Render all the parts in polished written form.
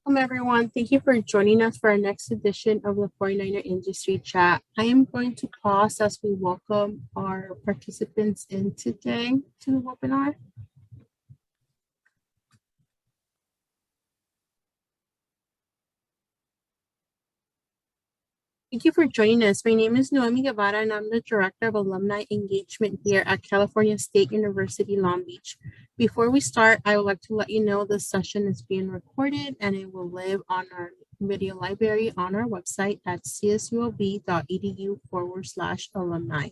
Welcome, everyone. Thank you for joining us for our next edition of the 49er Industry Chat. I am going to pause as we welcome our participants in today to the webinar. Thank you for joining us. My name is Noemi Guevara, and I'm the Director of Alumni Engagement here at California State University, Long Beach. Before we start, I would like to let you know this session is being recorded and it will live on our video library on our website at csulb.edu/alumni.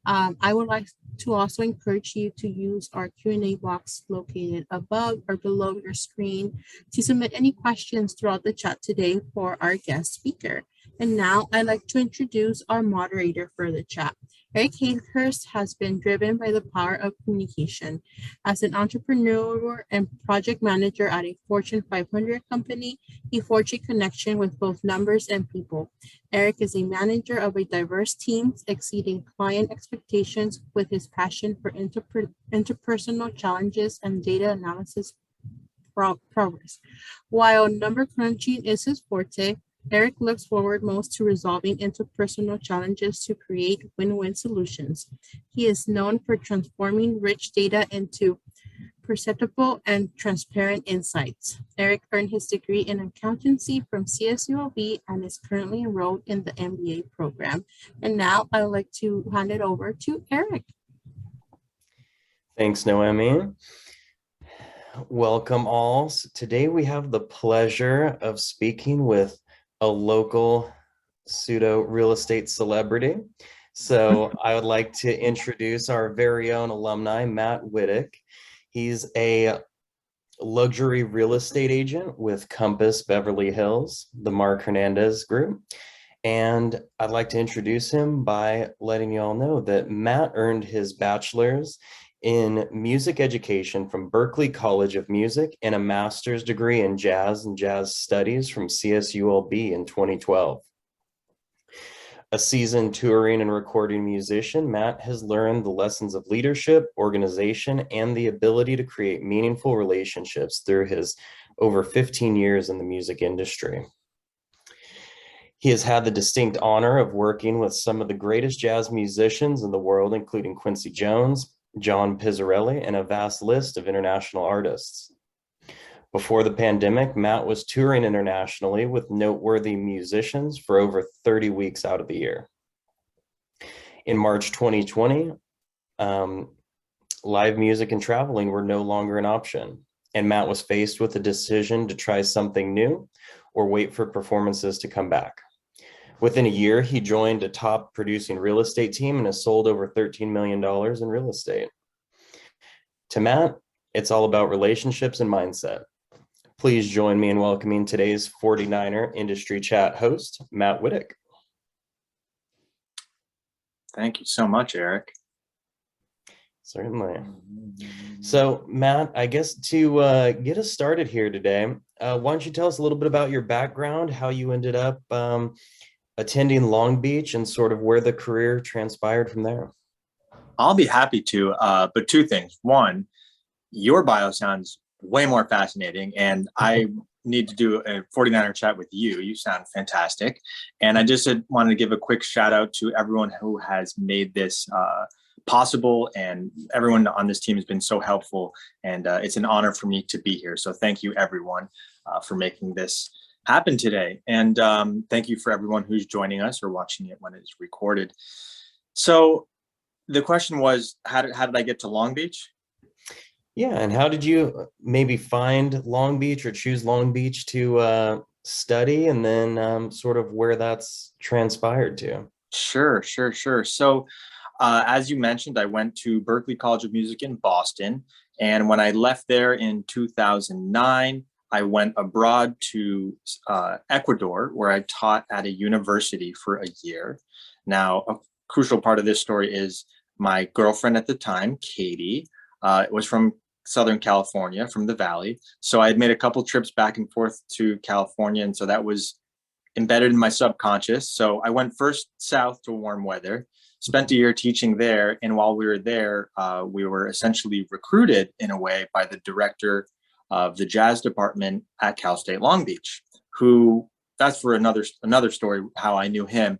I would like to also encourage you to use our Q&A box located above or below your screen to submit any questions throughout the chat today for our guest speaker. And now I'd like to introduce our moderator for the chat. Eric Hayhurst has been driven by the power of communication. As an entrepreneur and project manager at a Fortune 500 company, he forged a connection with both numbers and people. Eric is a manager of a diverse team, exceeding client expectations with his passion for interpersonal challenges and data analysis progress. While number crunching is his forte, Eric looks forward most to resolving interpersonal challenges to create win-win solutions. He is known for transforming rich data into perceptible and transparent insights. Eric earned his degree in accountancy from CSULB and is currently enrolled in the MBA program. And now I would like to hand it over to Eric. Thanks, Noemi. Welcome all. Today we have the pleasure of speaking with a local pseudo real estate celebrity. So I would like to introduce our very own alumni, Matt Witek. He's a luxury real estate agent with Compass Beverly Hills, the Mark Hernandez Group. And I'd like to introduce him by letting you all know that Matt earned his bachelor's in music education from Berklee College of Music and a master's degree in jazz and jazz studies from CSULB in 2012. A seasoned touring and recording musician, Matt has learned the lessons of leadership, organization, and the ability to create meaningful relationships through his over 15 years in the music industry. He has had the distinct honor of working with some of the greatest jazz musicians in the world, including Quincy Jones, John Pizzarelli, and a vast list of international artists. Before the pandemic, Matt was touring internationally with noteworthy musicians for over 30 weeks out of the year. In March 2020, live music and traveling were no longer an option, and Matt was faced with the decision to try something new or wait for performances to come back. Within a year, he joined a top producing real estate team and has sold over $13 million in real estate. To Matt, it's all about relationships and mindset. Please join me in welcoming today's 49er Industry Chat host, Matt Witek. Thank you so much, Eric. Certainly. So, Matt, I guess to get us started here today, why don't you tell us a little bit about your background, how you ended up attending Long Beach, and sort of where the career transpired from there? I'll be happy to, but two things. One, your bio sounds way more fascinating, and I need to do a 49er chat with you. You sound fantastic. And I just wanted to give a quick shout out to everyone who has made this possible, and everyone on this team has been so helpful, and it's an honor for me to be here. So thank you, everyone, for making this happen today. And thank you for everyone who's joining us or watching it when it's recorded. So the question was, how did I get to Long Beach? Yeah, and how did you maybe find Long Beach or choose Long Beach to study, and then sort of where that's transpired to? Sure. So as you mentioned, I went to Berklee College of Music in Boston. And when I left there in 2009, I went abroad to Ecuador, where I taught at a university for a year. Now, a crucial part of this story is my girlfriend at the time, Katie, was from Southern California, from the Valley. So I had made a couple trips back and forth to California. And so that was embedded in my subconscious. So I went first south to warm weather, spent a year teaching there. And while we were there, we were essentially recruited in a way by the director of the jazz department at Cal State Long Beach, who, that's for another story, how I knew him.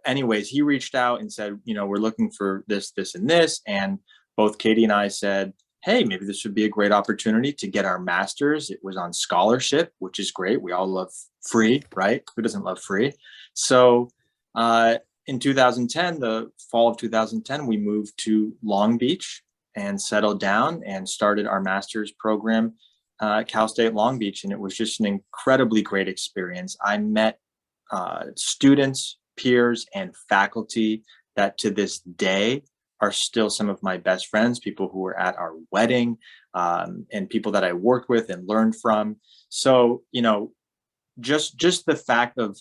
Anyways, he reached out and said, we're looking for this, this, and this. And both Katie and I said, hey, maybe this would be a great opportunity to get our master's. It was on scholarship, which is great. We all love free, right? Who doesn't love free? So in 2010, the fall of 2010, we moved to Long Beach and settled down and started our master's program at Cal State Long Beach. And it was just an incredibly great experience. I met students, peers, and faculty that to this day are still some of my best friends, people who were at our wedding, and people that I worked with and learned from. So, just the fact of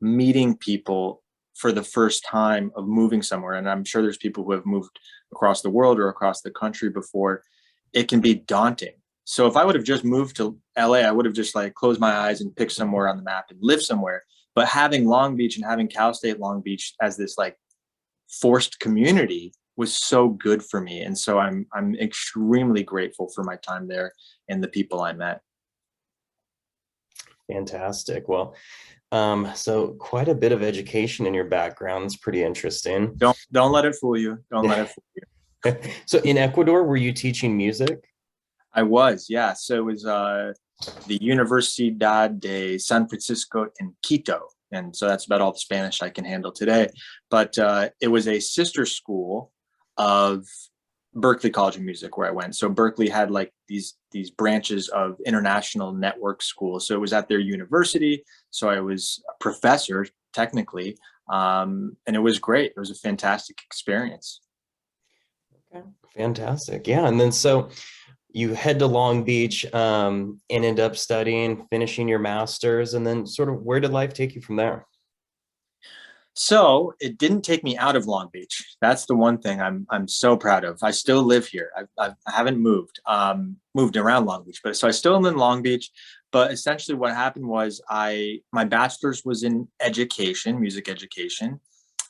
meeting people for the first time, of moving somewhere, and I'm sure there's people who have moved across the world or across the country before, it can be daunting. So if I would have just moved to LA, I would have just closed my eyes and picked somewhere on the map and lived somewhere. But having Long Beach and having Cal State Long Beach as this forced community was so good for me. And so I'm extremely grateful for my time there and the people I met. Fantastic. Well, so quite a bit of education in your background. It's pretty interesting. Don't let it fool you. Don't let it fool you. So in Ecuador, were you teaching music? I was, yeah. So it was the Universidad de San Francisco in Quito. And so that's about all the Spanish I can handle today. But it was a sister school of Berklee College of Music where I went. So Berklee had these branches of international network schools. So it was at their university. So I was a professor technically. And it was great. It was a fantastic experience. Okay, fantastic. Yeah. And then so you head to Long Beach and end up studying, finishing your master's, and then sort of where did life take you from there? So it didn't take me out of Long Beach. That's the one thing I'm so proud of. I still live here. I haven't moved around Long Beach, but so I still am in Long Beach. But essentially what happened was my bachelor's was in education, music education.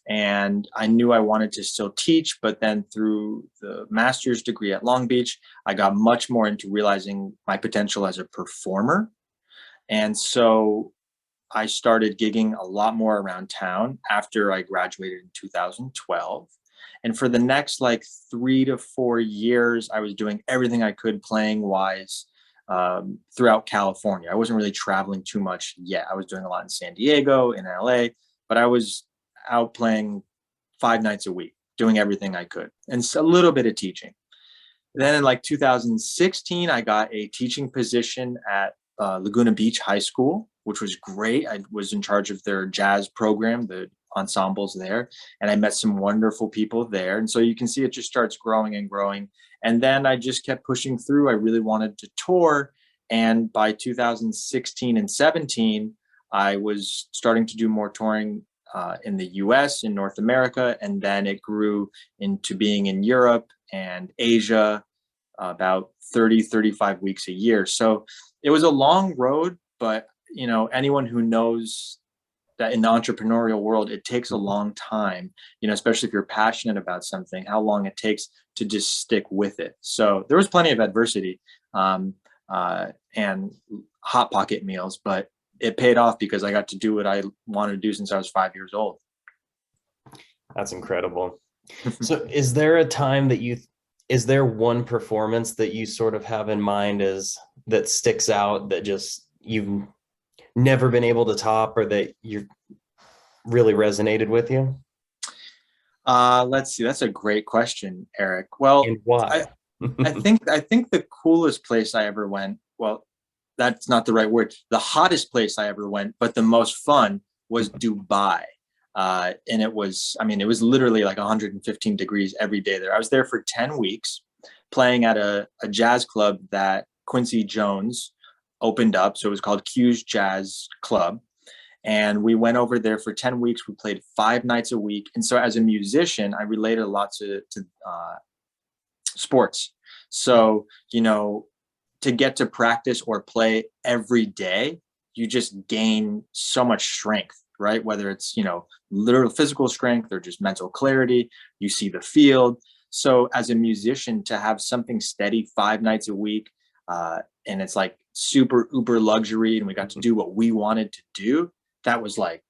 And I knew I wanted to still teach, but then through the master's degree at Long Beach, I got much more into realizing my potential as a performer. And so I started gigging a lot more around town after I graduated in 2012. And for the next 3 to 4 years, I was doing everything I could playing wise throughout California. I wasn't really traveling too much yet. I was doing a lot in San Diego, in LA, but I was out playing 5 nights a week, doing everything I could, and a little bit of teaching. Then in 2016, I got a teaching position at Laguna Beach High School, which was great. I was in charge of their jazz program, the ensembles there, and I met some wonderful people there. And so you can see it just starts growing and growing. And then I just kept pushing through. I really wanted to tour. And by 2016 and 17, I was starting to do more touring in the US, in North America, and then it grew into being in Europe and Asia about 35 weeks a year. So it was a long road, but anyone who knows that in the entrepreneurial world, it takes a long time, especially if you're passionate about something, how long it takes to just stick with it. So there was plenty of adversity and hot pocket meals, but it paid off because I got to do what I wanted to do since I was 5 years old. That's incredible. So is there a time is there one performance that you sort of have in mind that sticks out, that just you've never been able to top, or that you really resonated with you? Let's see. That's a great question, Eric. Well, and why? I think the coolest place I ever went, well, that's not the right word. The hottest place I ever went, but the most fun was Dubai. And it was literally 115 degrees every day there. I was there for 10 weeks playing at a jazz club that Quincy Jones opened up. So it was called Q's Jazz Club. And we went over there for 10 weeks. We played 5 nights a week. And so as a musician, I related a lot to sports. So, to get to practice or play every day, you just gain so much strength, right? Whether it's, literal physical strength or just mental clarity, you see the field. So as a musician, to have something steady 5 nights a week, and it's like super uber luxury, and we got to do what we wanted to do. That was like,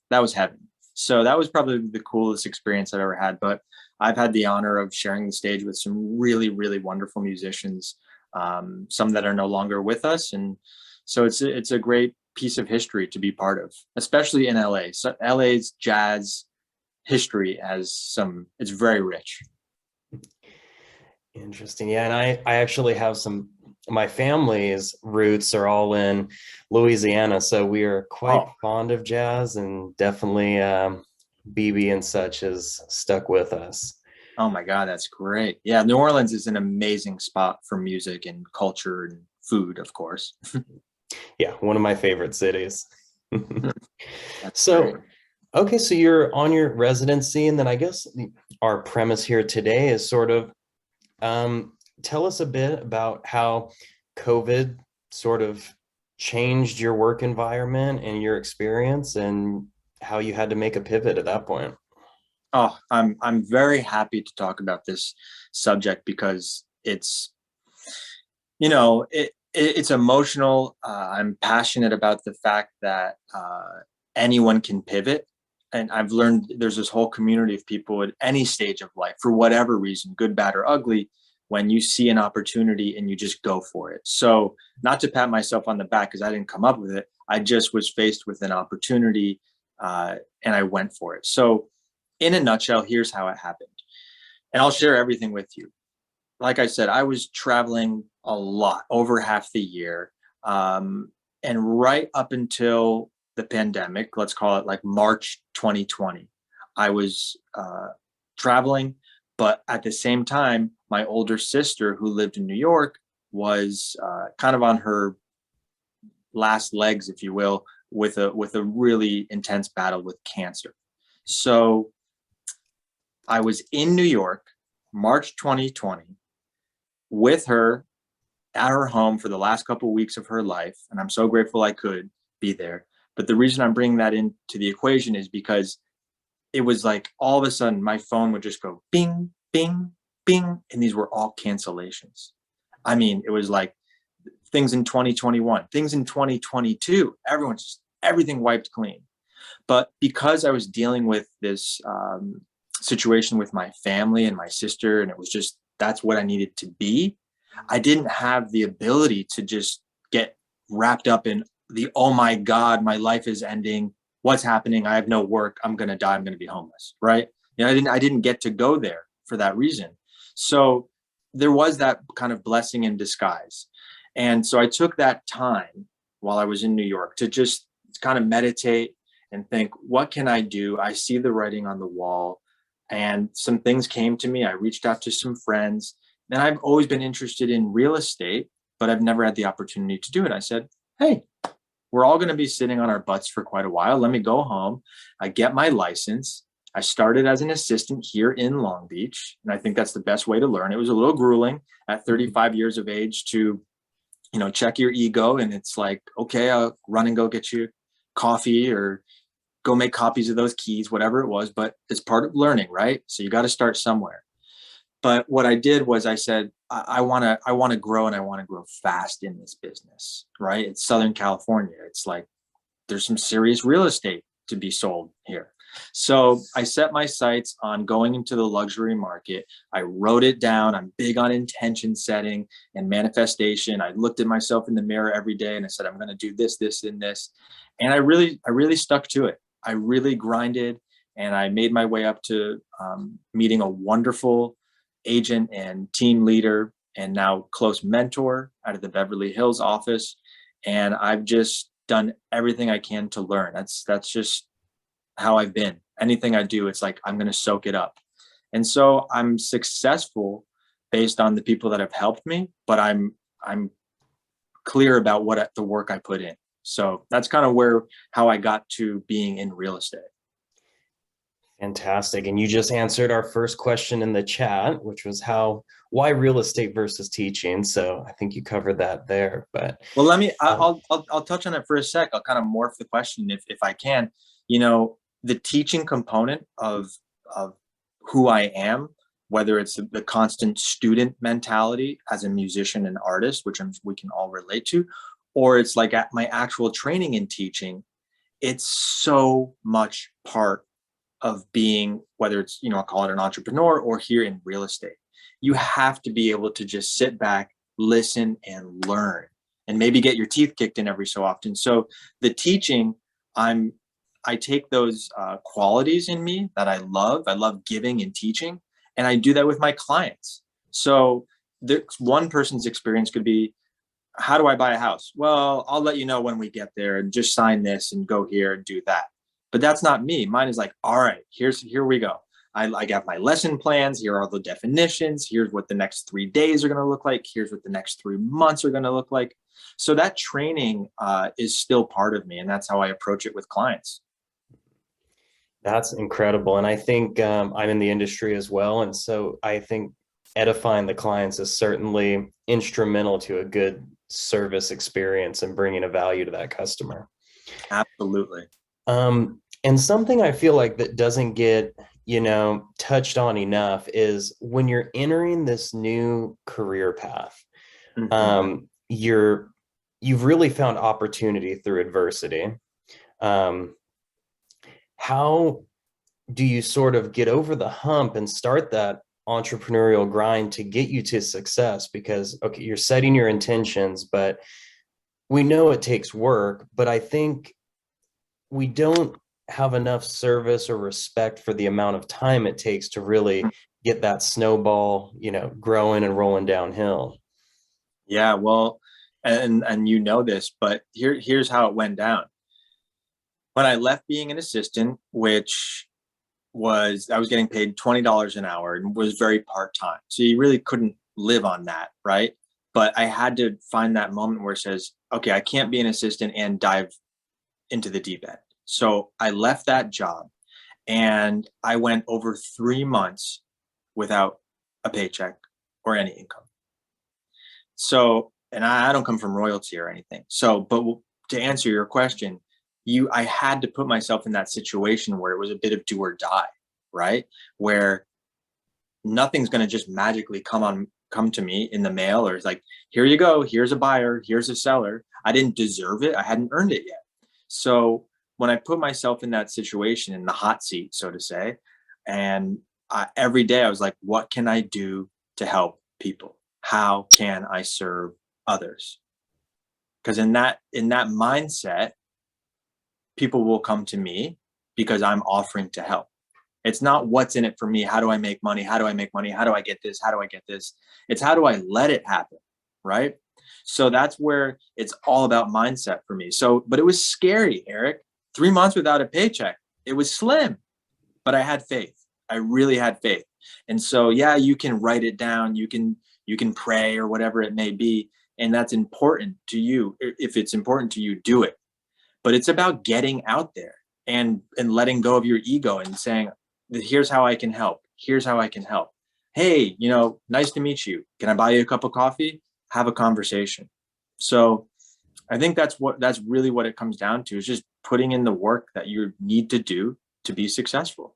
that was heaven. So that was probably the coolest experience I've ever had. But I've had the honor of sharing the stage with some really, really wonderful musicians, some that are no longer with us. And so it's a great piece of history to be part of, especially in LA. So LA's jazz history it's very rich. Interesting. Yeah. And I actually have my family's roots are all in Louisiana. So we are quite fond of jazz, and definitely BB and such has stuck with us. Oh my God, that's great. Yeah, New Orleans is an amazing spot for music and culture and food, of course. Yeah, one of my favorite cities. So great. Okay, so you're on your residency, and then I guess our premise here today is sort of tell us a bit about how COVID sort of changed your work environment and your experience, and how you had to make a pivot at that point. Oh, I'm very happy to talk about this subject because it's, it's emotional. I'm passionate about the fact that anyone can pivot. And I've learned there's this whole community of people at any stage of life, for whatever reason, good, bad, or ugly, when you see an opportunity and you just go for it. So not to pat myself on the back because I didn't come up with it. I just was faced with an opportunity and I went for it. So in a nutshell, here's how it happened. And I'll share everything with you. Like I said, I was traveling a lot, over half the year. And right up until the pandemic, let's call it like March 2020, I was traveling. But at the same time, my older sister, who lived in New York, was kind of on her last legs, if you will, with a really intense battle with cancer. So I was in New York, March 2020, with her at her home for the last couple of weeks of her life. And I'm so grateful I could be there. But the reason I'm bringing that into the equation is because it was like all of a sudden my phone would just go bing, bing, bing. And these were all cancellations. I mean, it was like things in 2021, things in 2022, everything wiped clean. But because I was dealing with this situation with my family and my sister, and it was just, that's what I needed to be, I didn't have the ability to just get wrapped up in the, oh my God, my life is ending. What's happening? I have no work. I'm going to die. I'm going to be homeless. Right. I didn't get to go there for that reason. So there was that kind of blessing in disguise. And so I took that time while I was in New York to just kind of meditate and think, what can I do? I see the writing on the wall, and some things came to me. I reached out to some friends, and I've always been interested in real estate, but I've never had the opportunity to do it. I said, hey, we're all going to be sitting on our butts for quite a while. Let me go home. I get my license. I started as an assistant here in Long Beach, and I think that's the best way to learn. It was a little grueling at 35 years of age to, check your ego. And it's like, okay, I'll run and go get you coffee or go make copies of those keys, whatever it was. But it's part of learning, right? So you got to start somewhere. But what I did was I said, I want to grow, and I want to grow fast in this business, right? It's Southern California. It's like, there's some serious real estate to be sold here. So I set my sights on going into the luxury market. I wrote it down. I'm big on intention setting and manifestation. I looked at myself in the mirror every day and I said, I'm going to do this, this, and this. And I really stuck to it. I really grinded, and I made my way up to meeting a wonderful agent and team leader, and now close mentor out of the Beverly Hills office. And I've just done everything I can to learn. That's just how I've been. Anything I do, it's like, I'm going to soak it up. And so I'm successful based on the people that have helped me, but I'm clear about the work I put in. So that's kind of how I got to being in real estate. Fantastic. And you just answered our first question in the chat, which was why real estate versus teaching. So I think you covered that there. But well, I'll touch on it for a sec. I'll kind of morph the question if I can. The teaching component of who I am whether it's the constant student mentality as a musician and artist, which we can all relate to, or it's like at my actual training and teaching. It's so much part of being, whether it's, I'll call it an entrepreneur or here in real estate. You have to be able to just sit back, listen, and learn, and maybe get your teeth kicked in every so often. So the teaching, I take those qualities in me that I love giving and teaching, and I do that with my clients. So one person's experience could be, how do I buy a house? Well, I'll let you know when we get there, and just sign this and go here and do that. But that's not me. Mine is like, all right, here we go. I got my lesson plans. Here are the definitions. Here's what the next 3 days are going to look like. Here's what the next 3 months are going to look like. So that training is still part of me, and that's how I approach it with clients. That's incredible. And I think I'm in the industry as well. And so I think edifying the clients is certainly instrumental to a good service experience and bringing a value to that customer. Absolutely. And something I feel like that doesn't get, touched on enough is when you're entering this new career path, Mm-hmm. You've really found opportunity through adversity. How do you sort of get over the hump and start that entrepreneurial grind to get you to success? Because, okay, you're setting your intentions, but we know it takes work, but I think we don't have enough service or respect for the amount of time it takes to really get that snowball, growing and rolling downhill. Yeah, well, and this, but here's how it went down. When I left being an assistant, which I was getting paid $20 an hour and was very part-time. So you really couldn't live on that, right? But I had to find that moment where it says, okay, I can't be an assistant and dive into the deep end. So I left that job, and I went over 3 months without a paycheck or any income. So, and I don't come from royalty or anything. So, but to answer your question, I had to put myself in that situation where it was a bit of do or die, right? Where nothing's going to just magically come to me in the mail, or it's like, here you go, here's a buyer, here's a seller. I didn't deserve it. I hadn't earned it yet. So when I put myself in that situation, in the hot seat, so to say, and every day I was like, what can I do to help people? How can I serve others? Because in that mindset, people will come to me because I'm offering to help. It's not what's in it for me. How do I make money? How do I make money? How do I get this? How do I get this? It's how do I let it happen, right? So that's where it's all about mindset for me. So, but it was scary, Eric. 3 months without a paycheck. It was slim, but I had faith. I really had faith. And so, yeah, you can write it down. You can pray or whatever it may be. And that's important to you. If it's important to you, do it. But it's about getting out there and letting go of your ego and saying, here's how I can help. Here's how I can help. Hey, nice to meet you. Can I buy you a cup of coffee? Have a conversation. So I think that's really what it comes down to, is just putting in the work that you need to do to be successful.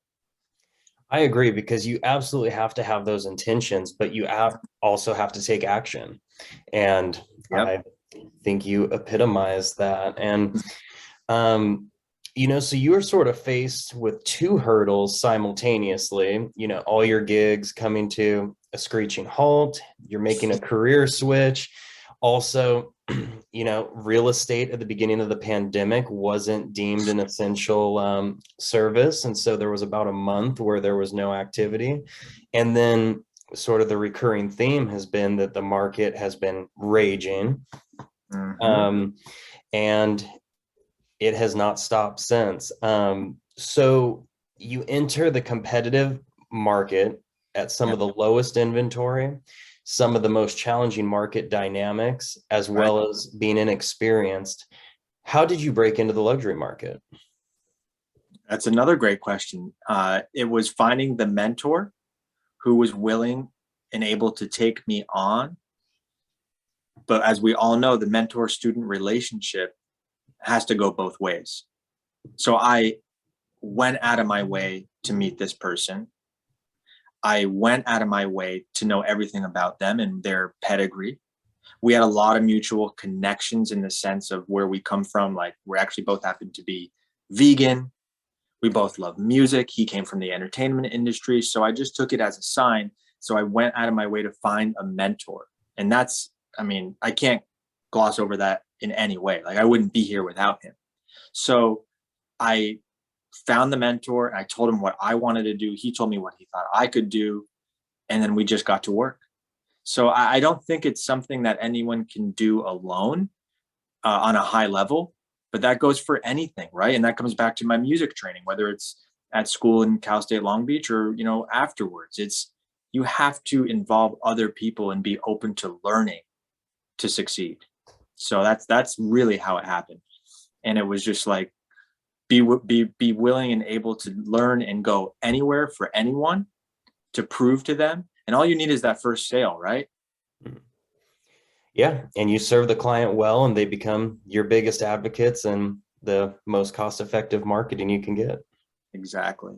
I agree, because you absolutely have to have those intentions, but you also have to take action. And yep. I think you epitomize that. And, so you were sort of faced with 2 hurdles simultaneously, all your gigs coming to a screeching halt, you're making a career switch. Also, real estate at the beginning of the pandemic wasn't deemed an essential service. And so there was about a month where there was no activity. And then sort of the recurring theme has been that the market has been raging. Mm-hmm. And it has not stopped since. So you enter the competitive market at some of the lowest inventory, some of the most challenging market dynamics, as well as being inexperienced. How did you break into the luxury market? That's another great question. It was finding the mentor who was willing and able to take me on. But as we all know, the mentor-student relationship has to go both ways. So I went out of my way to meet this person. I went out of my way to know everything about them and their pedigree. We had a lot of mutual connections in the sense of where we come from. Like, we actually both happen to be vegan. We both love music. He came from the entertainment industry. So I just took it as a sign. So I went out of my way to find a mentor. And that's, I mean, I can't gloss over that in any way. Like, I wouldn't be here without him. So I found the mentor. I told him what I wanted to do. He told me what he thought I could do. And then we just got to work. So I don't think it's something that anyone can do alone on a high level, but that goes for anything, right? And that comes back to my music training, whether it's at school in Cal State Long Beach or, you know, afterwards. It's, you have to involve other people and be open to learning to succeed. So that's really how it happened. And it was just like, be willing and able to learn and go anywhere for anyone to prove to them. And all you need is that first sale, right? Yeah. And you serve the client well, and they become your biggest advocates and the most cost-effective marketing you can get. Exactly.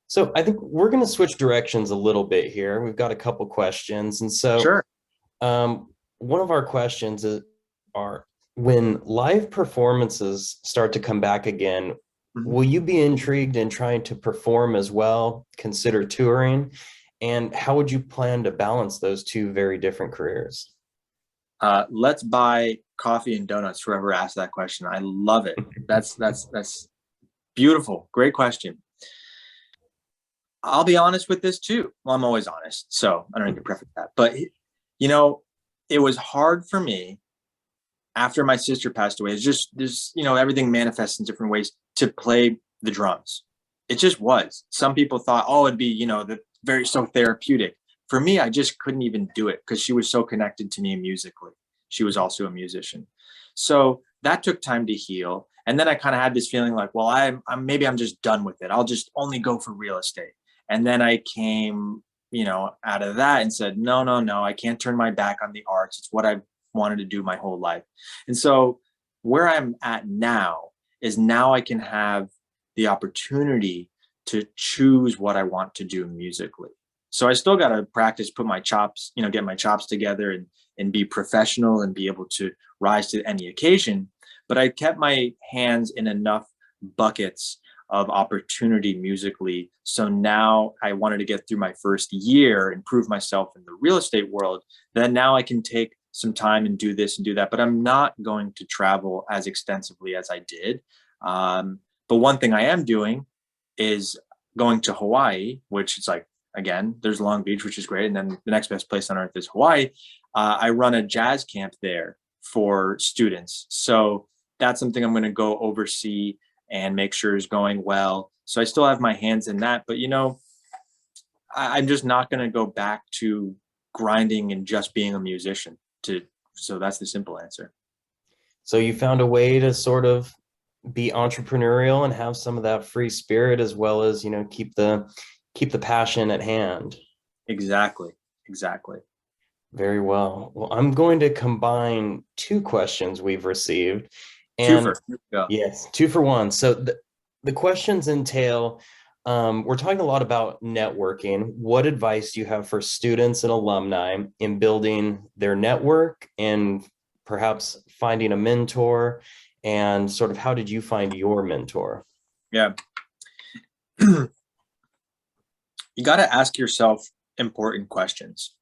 So I think we're going to switch directions a little bit here. We've got a couple questions. And so Sure. One of our questions are, when live performances start to come back again, will you be intrigued in trying to perform as well, consider touring? And how would you plan to balance those two very different careers? Let's buy coffee and donuts. Whoever asked that question, I love it. That's beautiful. Great question. I'll be honest with this too. Well, I'm always honest, so I don't need to preface that. But you know, it was hard for me after my sister passed away. It's just, there's, you know, everything manifests in different ways, to play the drums. It just was. Some people thought, oh, it'd be, you know, so therapeutic. For me, I just couldn't even do it because she was so connected to me musically. She was also a musician. So that took time to heal. And then I kind of had this feeling like, well, maybe I'm just done with it. I'll just only go for real estate. And then I came, you know, out of that and said, no, I can't turn my back on the arts. It's what I've wanted to do my whole life. And so where I'm at now is, now I can have the opportunity to choose what I want to do musically. So I still got to practice, put my chops, you know, get my chops together and be professional and be able to rise to any occasion. But I kept my hands in enough buckets of opportunity musically. So now I wanted to get through my first year and prove myself in the real estate world. Then now I can take some time and do this and do that, but I'm not going to travel as extensively as I did. But one thing I am doing is going to Hawaii, which is like, again, there's Long Beach, which is great. And then the next best place on earth is Hawaii. I run a jazz camp there for students. So that's something I'm going to go oversee and make sure is going well. So I still have my hands in that, but you know, I'm just not going to go back to grinding and just being a musician. So that's the simple answer. So you found a way to sort of be entrepreneurial and have some of that free spirit, as well as, you know, keep the passion at hand. Exactly. Very well. Well, I'm going to combine two questions we've received. And yes, 2 for 1. So the questions entail, we're talking a lot about networking. What advice do you have for students and alumni in building their network and perhaps finding a mentor? And sort of, how did you find your mentor? Yeah. You got to ask yourself important questions.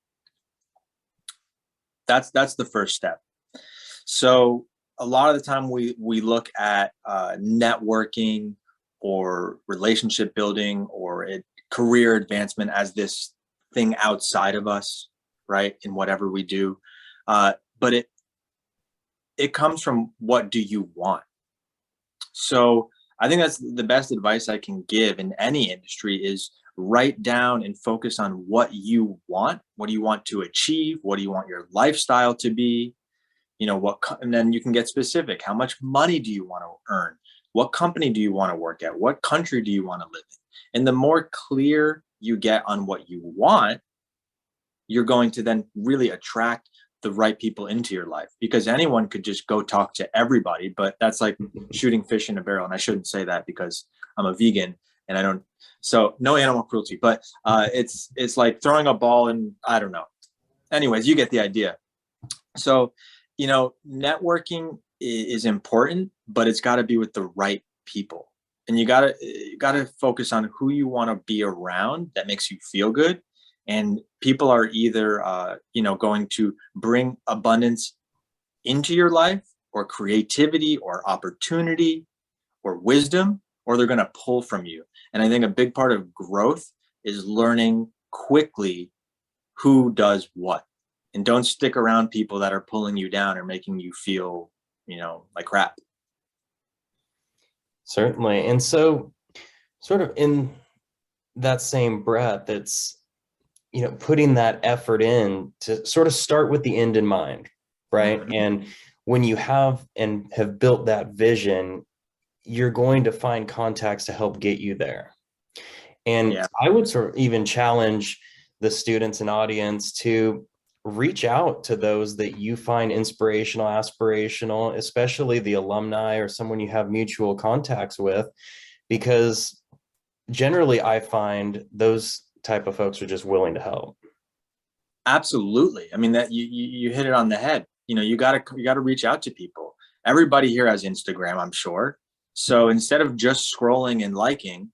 That's the first step. So a lot of the time we look at networking or relationship building or career advancement as this thing outside of us, right? In whatever we do. But it comes from, what do you want? So I think that's the best advice I can give in any industry, is write down and focus on what you want. What do you want to achieve? What do you want your lifestyle to be? You know, and then you can get specific. How much money do you want to earn? What company do you want to work at? What country do you want to live in? And the more clear you get on what you want, you're going to then really attract the right people into your life, because anyone could just go talk to everybody, but that's like shooting fish in a barrel. And I shouldn't say that because I'm a vegan and I don't, so no animal cruelty, but it's like throwing a ball and I don't know. Anyways, you get the idea. So, networking is important, but it's got to be with the right people. And you gotta focus on who you want to be around that makes you feel good. And people are either, going to bring abundance into your life, or creativity, or opportunity, or wisdom, or they're going to pull from you. And I think a big part of growth is learning quickly who does what. And don't stick around people that are pulling you down or making you feel, like crap. Certainly. And so sort of in that same breath, it's, putting that effort in to sort of start with the end in mind, right? Mhm. And when you have built that vision, you're going to find contacts to help get you there. And Yeah. I would sort of even challenge the students and audience to reach out to those that you find inspirational, aspirational, especially the alumni or someone you have mutual contacts with, because generally I find those type of folks are just willing to help. Absolutely. I mean, that you hit it on the head. You gotta reach out to people. Everybody here has Instagram, I'm sure. So instead of just scrolling and liking,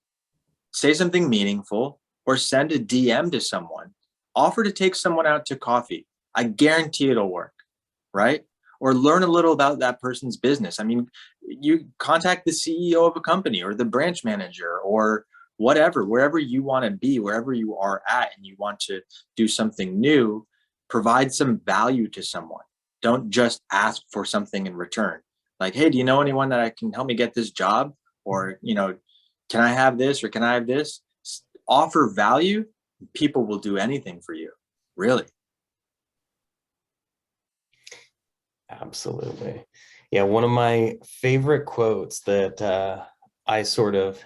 say something meaningful, or send a DM to someone. Offer to take someone out to coffee. I guarantee it'll work, right? Or learn a little about that person's business. I mean, you contact the CEO of a company, or the branch manager, or whatever, wherever you want to be, wherever you are at, and you want to do something new, provide some value to someone. Don't just ask for something in return. Like, hey, do you know anyone that can help me get this job? Or, can I have this, or can I have this? Offer value. People will do anything for you, really. Absolutely. Yeah, one of my favorite quotes that I sort of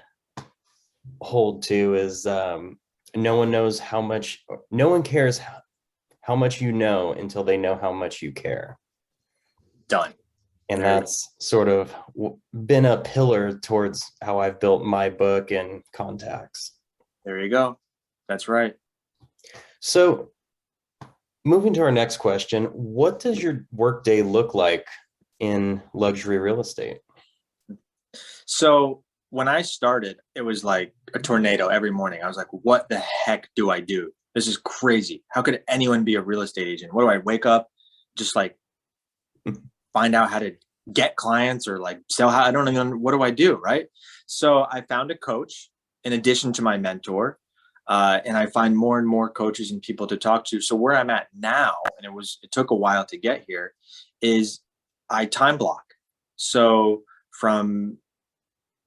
hold to is no one cares how much you know until they know how much you care. Done. And that's sort of been a pillar towards how I've built my book and contacts. There you go. That's right. So moving to our next question, what does your workday look like in luxury real estate? So when I started, it was like a tornado every morning. I was like, what the heck do I do? This is crazy. How could anyone be a real estate agent? What do I wake up, just like find out how to get clients, or like sell? How, I don't even know, what do I do? Right. So I found a coach in addition to my mentor. And I find more and more coaches and people to talk to. So where I'm at now, and it took a while to get here, is I time block. So from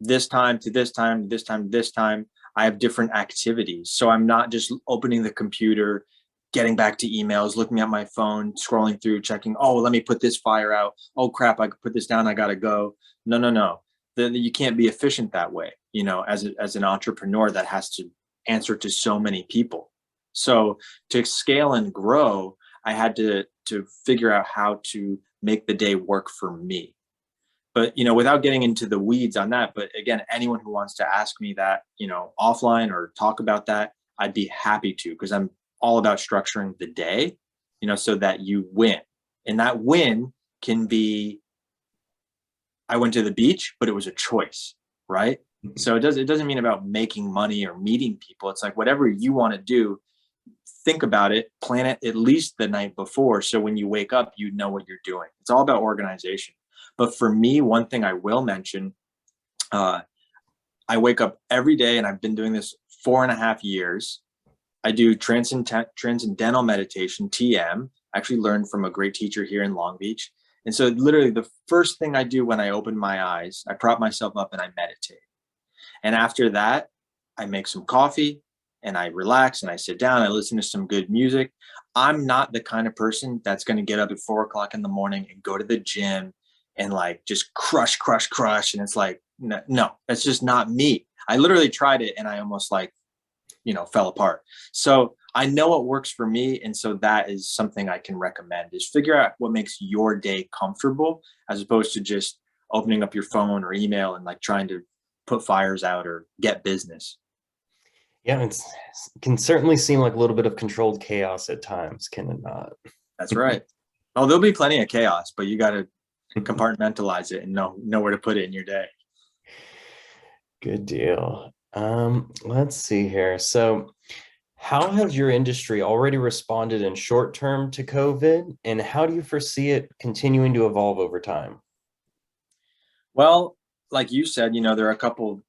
this time to this time, to this time, to this time, I have different activities. So I'm not just opening the computer, getting back to emails, looking at my phone, scrolling through, checking, oh, let me put this fire out. Oh, crap, I could put this down. I got to go. No. You can't be efficient that way, as an entrepreneur that has to answer to so many people. So to scale and grow, I had to figure out how to make the day work for me. But, without getting into the weeds on that, but again, anyone who wants to ask me that, offline, or talk about that, I'd be happy to, because I'm all about structuring the day, so that you win. And that win can be, I went to the beach, but it was a choice, right? So it doesn't mean about making money or meeting people. It's like, whatever you want to do, think about it, plan it at least the night before. So when you wake up, you know what you're doing. It's all about organization. But for me, one thing I will mention, I wake up every day, and I've been doing this 4.5 years. I do transcendental meditation, TM, actually learned from a great teacher here in Long Beach. And so literally the first thing I do when I open my eyes, I prop myself up and I meditate. And after that, I make some coffee and I relax and I sit down. I listen to some good music. I'm not the kind of person that's going to get up at 4 o'clock in the morning and go to the gym and like just crush. And it's like, no, that's just not me. I literally tried it and I almost fell apart. So I know what works for me. And so that is something I can recommend, is figure out what makes your day comfortable, as opposed to just opening up your phone or email and like trying to put fires out or get business. Yeah, it can certainly seem like a little bit of controlled chaos at times, can it not? That's right. Oh, there'll be plenty of chaos, but you got to compartmentalize it and know where to put it in your day. Good deal. Let's see here. So how has your industry already responded in short term to COVID, and how do you foresee it continuing to evolve over time? Well, like you said, there are a couple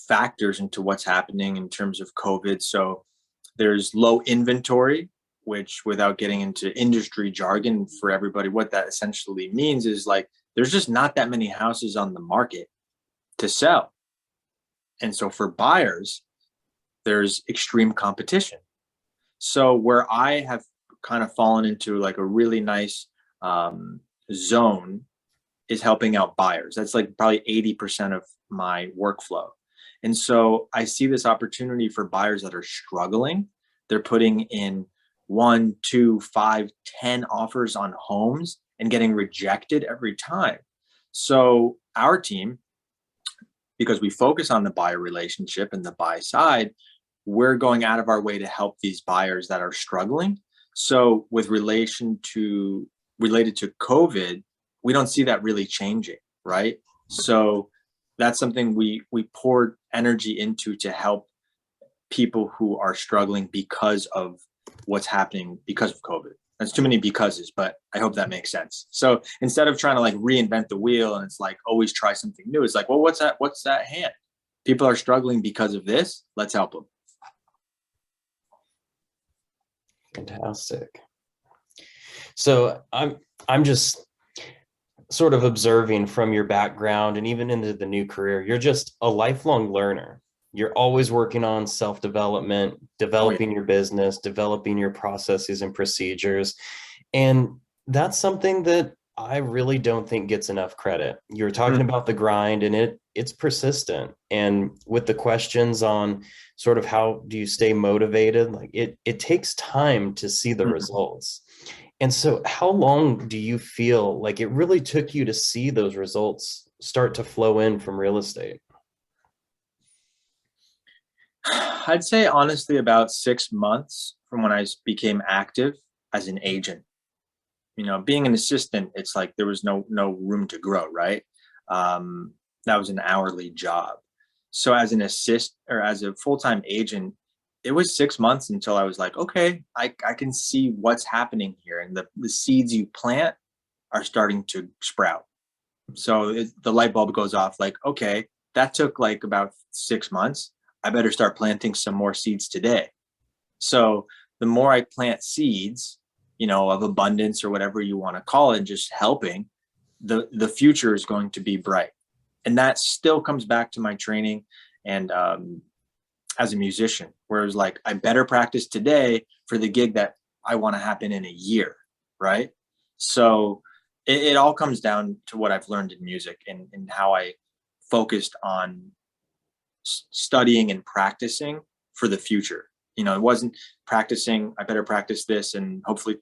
factors into what's happening in terms of COVID. So there's low inventory, which, without getting into industry jargon for everybody, what that essentially means is like there's just not that many houses on the market to sell. And so for buyers, there's extreme competition. So where I have kind of fallen into like a really nice zone is helping out buyers. That's like probably 80% of my workflow. And so I see this opportunity for buyers that are struggling. They're putting in 1, 2, 5, 10 offers on homes and getting rejected every time. So our team, because we focus on the buyer relationship and the buy side, we're going out of our way to help these buyers that are struggling. So with related to COVID, we don't see that really changing, right? So that's something we poured energy into to help people who are struggling because of what's happening because of COVID. That's too many becauses, but I hope that makes sense. So instead of trying to like reinvent the wheel and it's like always try something new, it's like, well, what's that hand? People are struggling because of this. Let's help them. Fantastic. So I'm just sort of observing from your background and even into the new career, you're just a lifelong learner. You're always working on self-development, developing your business, developing your processes and procedures. And that's something that I really don't think gets enough credit. You're talking about the grind, and it's persistent. And with the questions on sort of how do you stay motivated, like it takes time to see the results. And so how long do you feel like it really took you to see those results start to flow in from real estate? I'd say honestly about 6 months from when I became active as an agent. Being an assistant, it's like there was no room to grow, right? That was an hourly job. So as an as a full-time agent, it was 6 months until I was like, okay, I can see what's happening here. And the seeds you plant are starting to sprout. So the light bulb goes off like, okay, that took like about 6 months. I better start planting some more seeds today. So the more I plant seeds, of abundance or whatever you want to call it, just helping, the future is going to be bright. And that still comes back to my training and as a musician, where it was like, I better practice today for the gig that I want to happen in a year, right? So it all comes down to what I've learned in music and how I focused on studying and practicing for the future. It wasn't practicing, I better practice this and hopefully,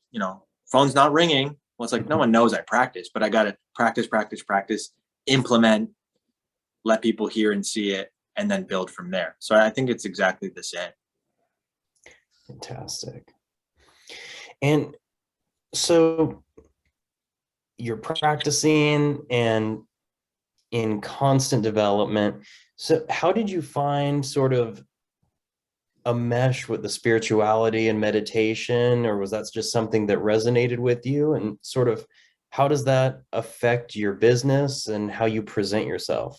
phone's not ringing. Well, it's like, no one knows I practice, but I got to practice, implement, let people hear and see it, and then build from there. So I think it's exactly the same. Fantastic. And so you're practicing and in constant development. So how did you find sort of a mesh with the spirituality and meditation, or was that just something that resonated with you? And sort of how does that affect your business and how you present yourself?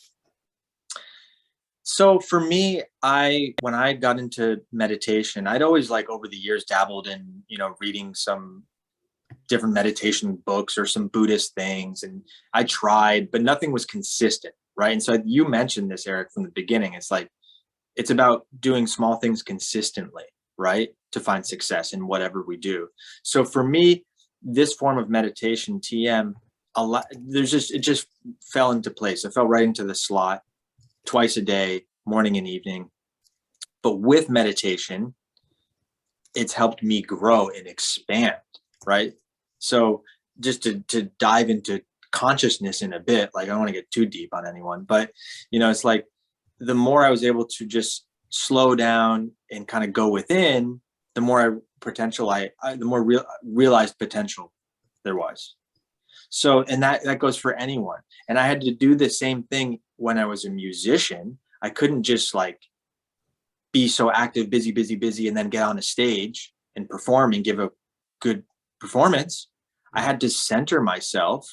So for me, when I got into meditation, I'd always like over the years dabbled in, reading some different meditation books or some Buddhist things. And I tried, but nothing was consistent. Right. And so you mentioned this, Eric, from the beginning. It's like, it's about doing small things consistently, right? To find success in whatever we do. So for me, this form of meditation, TM, it just fell into place. It fell right into the slot, twice a day, morning and evening. But with meditation, it's helped me grow and expand, right? So just to dive into consciousness in a bit, like I don't want to get too deep on anyone, but it's like the more I was able to just slow down and kind of go within, the more realized potential there was. So, and that goes for anyone. And I had to do the same thing when I was a musician. I couldn't just like be so active, busy, and then get on a stage and perform and give a good performance. I had to center myself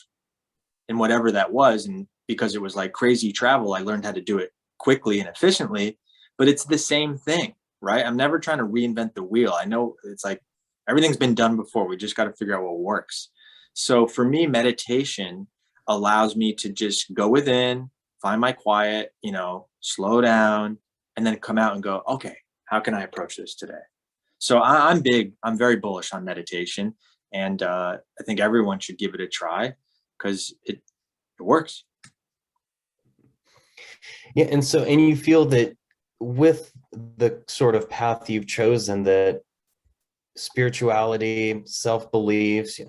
in whatever that was. And because it was like crazy travel, I learned how to do it quickly and efficiently. But it's the same thing, right? I'm never trying to reinvent the wheel. I know it's like everything's been done before. We just got to figure out what works. So for me, meditation allows me to just go within, find my quiet, slow down, and then come out and go, okay, how can I approach this today? So I'm very bullish on meditation. And I think everyone should give it a try because it works. Yeah. And you feel that with the sort of path you've chosen, that spirituality, self-beliefs,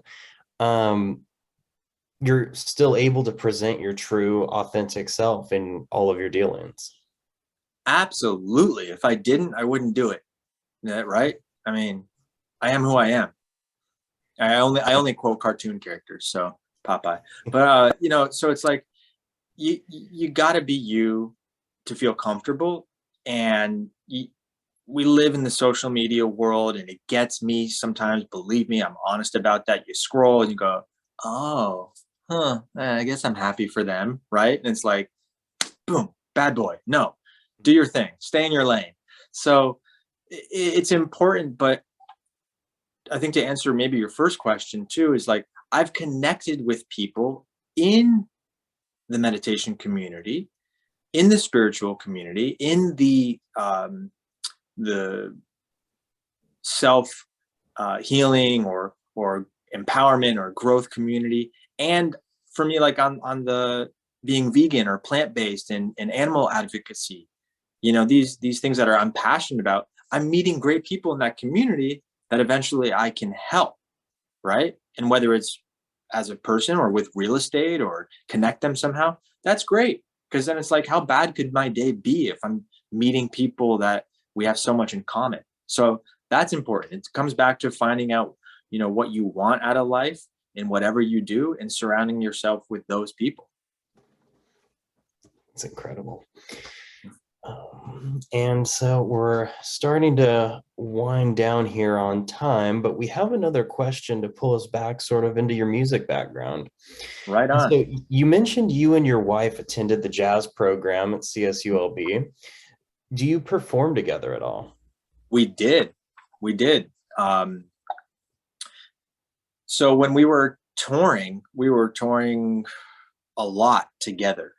you're still able to present your true, authentic self in all of your dealings. Absolutely. If I didn't, I wouldn't do it. Right? I mean, I am who I am. I only quote cartoon characters, so Popeye. But so it's like you got to be you to feel comfortable. And we live in the social media world, and it gets me sometimes. Believe me, I'm honest about that. You scroll and you go, oh, I guess I'm happy for them, right? And it's like, boom, bad boy. No, do your thing, stay in your lane. So it's important. But I think to answer maybe your first question too, is like, I've connected with people in the meditation community, in the spiritual community, in the self healing or empowerment or growth community. And for me, like on the being vegan or plant-based and animal advocacy, these things that I'm passionate about, I'm meeting great people in that community that eventually I can help, right? And whether it's as a person or with real estate or connect them somehow, that's great. Because then it's like, how bad could my day be if I'm meeting people that we have so much in common? So that's important. It comes back to finding out, what you want out of life in whatever you do and surrounding yourself with those people. It's incredible. And so we're starting to wind down here on time, but we have another question to pull us back sort of into your music background. Right on. So you mentioned you and your wife attended the jazz program at CSULB. Do you perform together at all? We did. So when we were touring a lot together,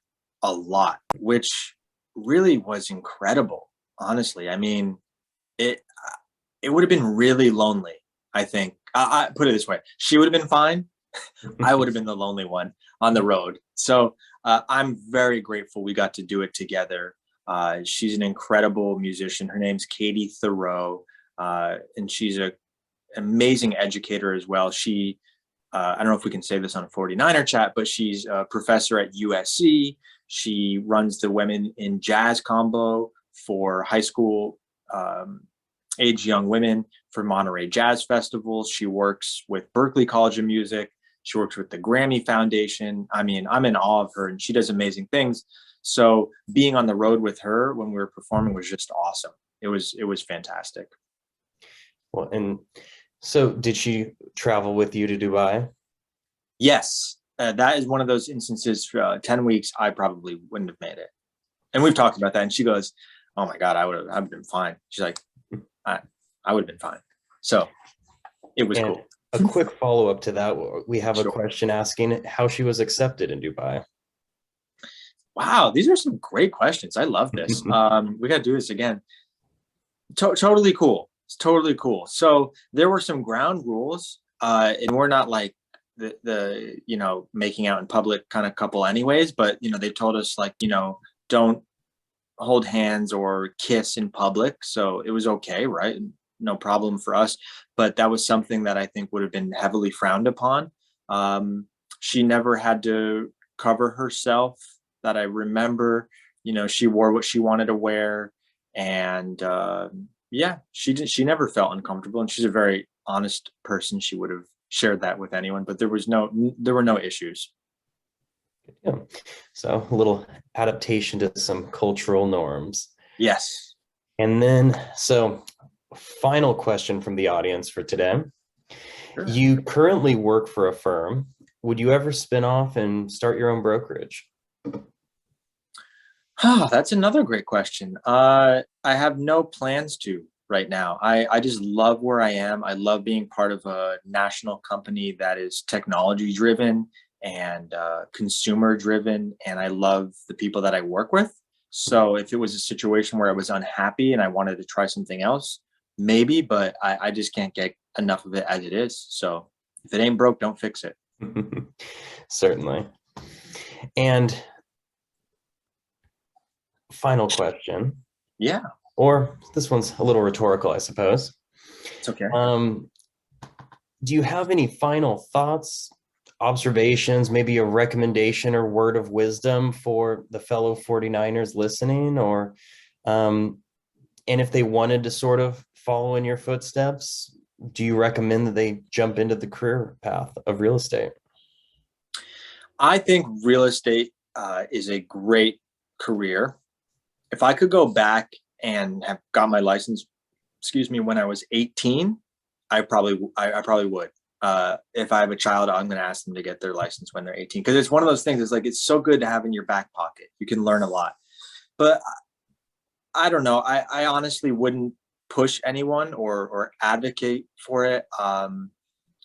which really was incredible. Honestly, I mean, it would have been really lonely. I think I put it this way: she would have been fine. I would have been the lonely one on the road. So I'm very grateful we got to do it together. She's an incredible musician. Her name's Katie Thoreau, and she's an amazing educator as well. She, I don't know if we can say this on a 49er chat, but she's a professor at USC. She runs the Women in Jazz combo for high school age young women for Monterey Jazz Festivals. She works with Berklee College of Music. She works with the Grammy Foundation. I mean, I'm in awe of her, and she does amazing things. So being on the road with her when we were performing was just awesome. It was fantastic. Well, and so did she travel with you to Dubai? Yes. That is one of those instances. 10 weeks, I probably wouldn't have made it. And we've talked about that. And she goes, oh my God, I've been fine. She's like, I would have been fine. So it was cool. A quick follow-up to that. We have a question asking how she was accepted in Dubai. Wow. These are some great questions. I love this. We got to do this again. Totally cool. It's totally cool. So there were some ground rules, and we're not like the making out in public kind of couple anyways, but they told us like, don't hold hands or kiss in public. So it was okay, right? No problem for us. But that was something that I think would have been heavily frowned upon. She never had to cover herself that I remember. she wore what she wanted to wear. And yeah, she never felt uncomfortable. And she's a very honest person. She would have shared that with anyone, but there were no issues. Yeah. So a little adaptation to some cultural norms. Yes. And then, so final question from the audience for today. Sure. You currently work for a firm. Would you ever spin off and start your own brokerage? Oh, that's another great question. I have no plans to right now. I just love where I am. I love being part of a national company that is technology driven and consumer driven. And I love the people that I work with. So if it was a situation where I was unhappy and I wanted to try something else, maybe, but I just can't get enough of it as it is. So if it ain't broke, don't fix it. Certainly. And final question. Yeah. Or this one's a little rhetorical, I suppose. It's okay. Do you have any final thoughts, observations, maybe a recommendation or word of wisdom for the fellow 49ers listening? Or, and if they wanted to sort of follow in your footsteps, do you recommend that they jump into the career path of real estate? I think real estate is a great career. If I could go back and have got my license, when I was 18, I probably would. If I have a child, I'm going to ask them to get their license when they're 18, because it's one of those things. It's like, it's so good to have in your back pocket. You can learn a lot. But I don't know. I honestly wouldn't push anyone or advocate for it,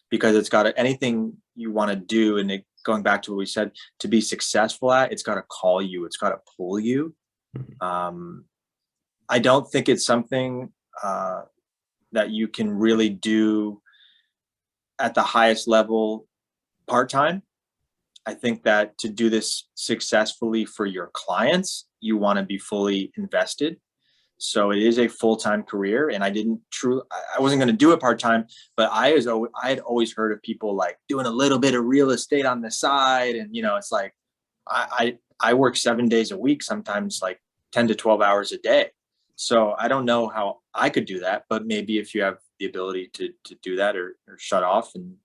because it's got anything you want to do, and going back to what we said, to be successful at, it's got to call you. It's got to pull you. I don't think it's something that you can really do at the highest level part-time. I think that to do this successfully for your clients, you want to be fully invested. So it is a full-time career, and I wasn't going to do it part-time, but I had always heard of people like doing a little bit of real estate on the side. And, it's like, I work 7 days a week, sometimes like 10 to 12 hours a day. So I don't know how I could do that, but maybe if you have the ability to do that or shut off, and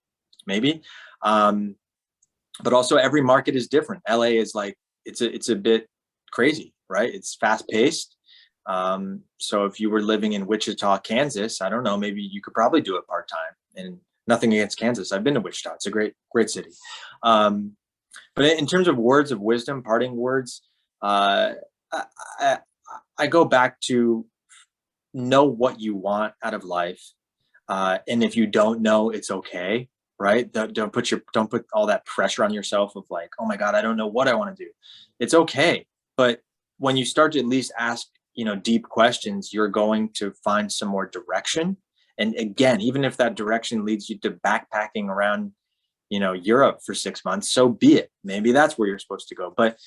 maybe, but also every market is different. LA is like, it's a bit crazy, right? It's fast paced. So if you were living in Wichita, Kansas, I don't know, maybe you could probably do it part-time. And nothing against Kansas. I've been to Wichita. It's a great, great city. But in terms of words of wisdom, parting words, I go back to know what you want out of life. And if you don't know, it's okay, right? Don't put all that pressure on yourself of like, oh my God, I don't know what I want to do. It's okay. But when you start to at least ask, deep questions, you're going to find some more direction. And again, even if that direction leads you to backpacking around, Europe for 6 months, so be it. Maybe that's where you're supposed to go. But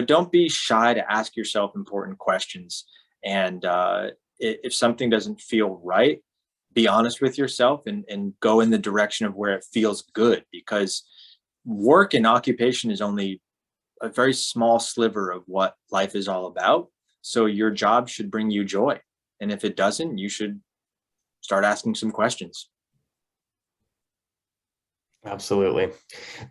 don't be shy to ask yourself important questions. And if something doesn't feel right, be honest with yourself and go in the direction of where it feels good, because work and occupation is only a very small sliver of what life is all about. So your job should bring you joy. And if it doesn't, you should start asking some questions. Absolutely.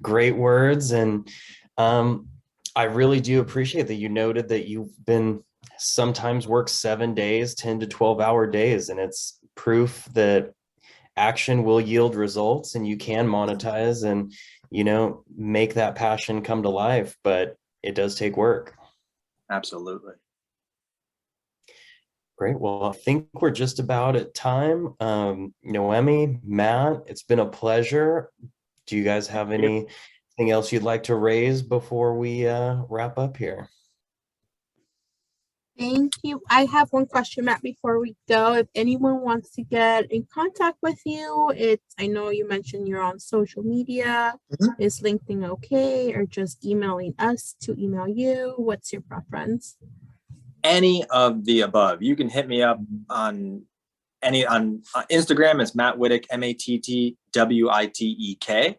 Great words. And I really do appreciate that you noted that you've been sometimes work 7 days, 10 to 12-hour days. And it's proof that action will yield results, and you can monetize and, make that passion come to life, but it does take work. Absolutely. Great. Well, I think we're just about at time. Noemi, Matt, it's been a pleasure. Do you guys have anything else you'd like to raise before we wrap up here? Thank you. I have one question, Matt, before we go. If anyone wants to get in contact with you, I know you mentioned you're on social media. Mm-hmm. Is LinkedIn okay, or just emailing us to email you? What's your preference? Any of the above. You can hit me up on Instagram. It's Matt Witek, MattWitek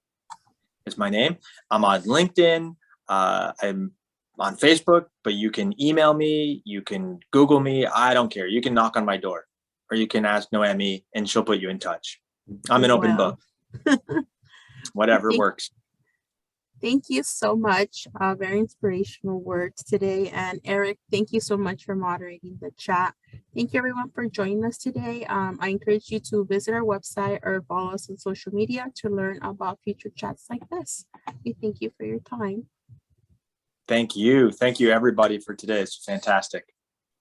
is my name. I'm on LinkedIn. I'm on Facebook, but you can email me, you can Google me. I don't care. You can knock on my door, or you can ask Noemi and she'll put you in touch. I'm an open book. Whatever works. Thank you so much. Very inspirational words today. And Eric, thank you so much for moderating the chat. Thank you everyone for joining us today. I encourage you to visit our website or follow us on social media to learn about future chats like this. We thank you for your time. Thank you. Thank you everybody for today. It's fantastic.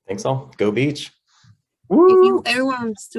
Thanks all. Go Beach. If you everyone wants to